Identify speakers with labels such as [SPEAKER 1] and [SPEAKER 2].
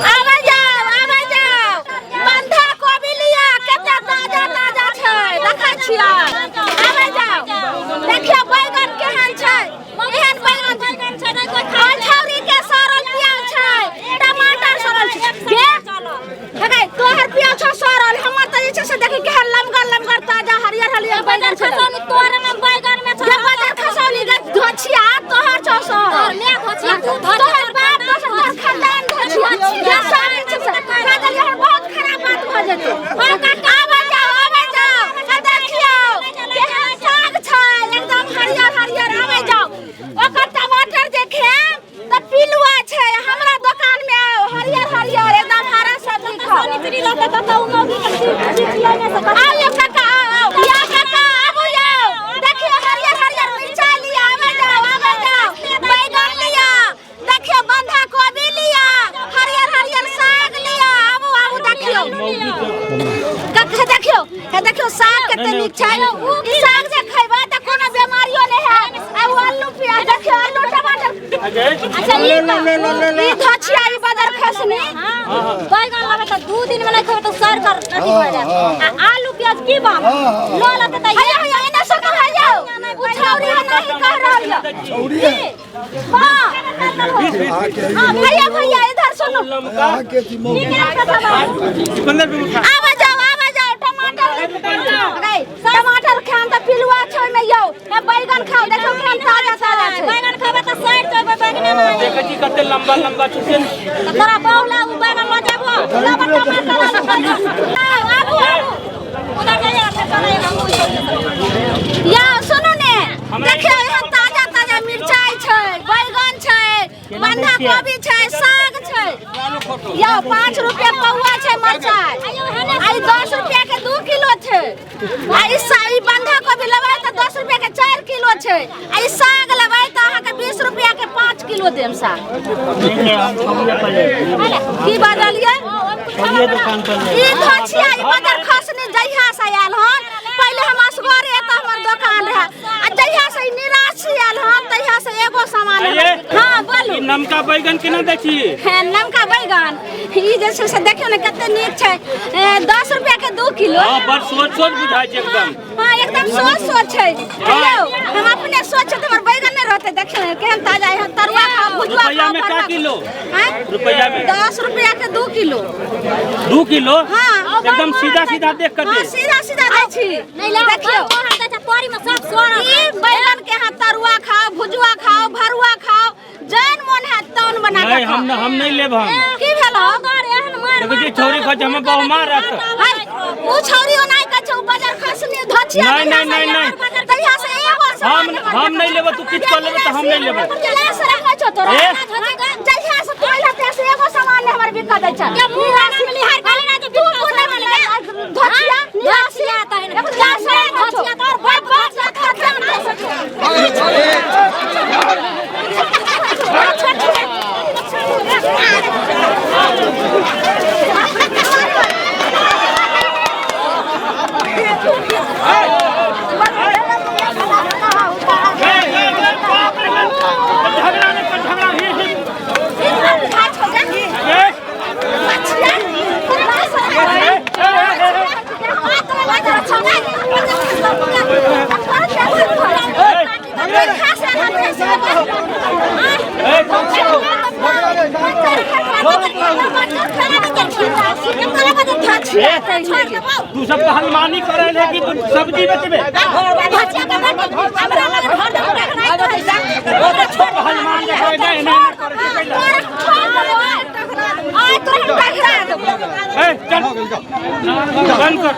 [SPEAKER 1] आबे जाओ बंधा कोबी लिया कते ताजा ताजा छै देखै छियै आबे जाओ देखियो बैगन केहन छै एहन बैगन छै नै कोइ खाय छौरी के सरल प्याज छै टमाटर सरल छै गे हेगे तोहर प्याज छ सरल हमर त जे छै से देखि केहन लमगर ताजा हरियर बैगन छै तोहर में बैगन में छै बाजार खसौली गे धोछिया तोहर छ सर ले धोछिया तोहर बाप तोहर खानदान धोछिया सारे छै कागज यह बहुत खराब बात भ जेतै आबे जाओ देखियो केहन साग छै एकदम हरियर आबे जाओ ओकर टमाटर देखे त पिलुआ छै हमरा दुकान में आओ हरियर एकदम हरा सब्जी खाओ निचरी लत त उमोगी के चिचिया में से आओ ये काका आओ या काका आबो आओ देखियो हरियर मिर्चा लिया आबे जाओ बैगन लिया देखियो बंधा कोबी लिया हरियर साग लिया आबो देखियो कखा देखियो साग कते नीक छै ई साग जे खैबा त कोनो बीमारियो नै है आ आलू प्याज देखियो आलू टमाटर अच्छा ई धोछिया ई बदर खसनी बैगन लगे त 2 दिन में नै खैबे त सर कर अथी भ जाय आ आलू प्याज की बात लो लते त हैया एना से कह जाओ उ छौरी नहीं कह रहल है छौरी हां भैया इधर सुनो आके आवा जाओ टमाटर खान त पिलुआ छै में यौ बैगन खाओ देखो केहन ताजा छै बैगन खाबे त 60 रुपए बैगन में देखे छी कते लंबा छै से त तोरा बहुला उ बैगन ल जेबो टमाटर आबू उधर जाइए या सुनो ने देखियो एहन ताजा मिर्चाई छै बैगन छै बंधा कोबी छै साग छै या 5 रुपया पौआ छै मिर्चाई आई 10 रुपया के 2 किलो छै आई साई बंधा कोबी लेबै त 10 रुपया के 4 किलो छै आई साग लेबै त अहाँ के 20 रुपया के 5 किलो देम साग की बदलिए ये दुकान पर ई धोछिया ई बदर खसनी जइहा से आयल हन पहले हम असगरे त हमर दुकान रहा आ जइहा से निराशी आयल हन तइहा से एगो सामान हां बोलू
[SPEAKER 2] नमका बैगन केना दै छी
[SPEAKER 1] नमका बैगन ई जे से देखियो ने कते नीक छै 10 रुपया के 2 किलो
[SPEAKER 2] हां बड़ सोच बुझाय छै एकदम
[SPEAKER 1] हां एकदम सोच छै हेलो हम अपने सोच त हमर बैगन नै रहते देखियो ने केहन ताजा है तरुआ खा भुजवा
[SPEAKER 2] रुपया में का किलो
[SPEAKER 1] हैं
[SPEAKER 2] रुपया में
[SPEAKER 1] 10 रुपया के 2 किलो
[SPEAKER 2] 2 किलो
[SPEAKER 1] हां
[SPEAKER 2] एकदम सीधा देख कर दे
[SPEAKER 1] हां सीधा दै छी नहीं ले देखियो परी में सब सोना ई बैगन के हाथ तरुआ खाओ भुजवा खाओ भरुआ खाओ जैन मन है तौन बना के
[SPEAKER 2] हम नहीं लेब हम
[SPEAKER 1] की भेलो एहन मार
[SPEAKER 2] देखो जी छौरी खज हम बहु मार रख
[SPEAKER 1] उ छौरी ओनाई का छौ बाजार खसनी धोछिया
[SPEAKER 2] नहीं
[SPEAKER 1] तइहा से एगो
[SPEAKER 2] हम नहीं लेब तू किछ कर लेबे त हम नहीं लेब
[SPEAKER 1] ले से रखै छौ तोरा जइहा से पहले ते से एगो सामान हमर बिका दै छ के मुरासी में लिहार खाली ना तू को नहीं मिले धोछिया निरासिया त है धोछिया तोर बाप से खत्म नहीं सके
[SPEAKER 2] तू सब हलमानी करे है कि सब्जी बेचबे हलमान चल बंद कर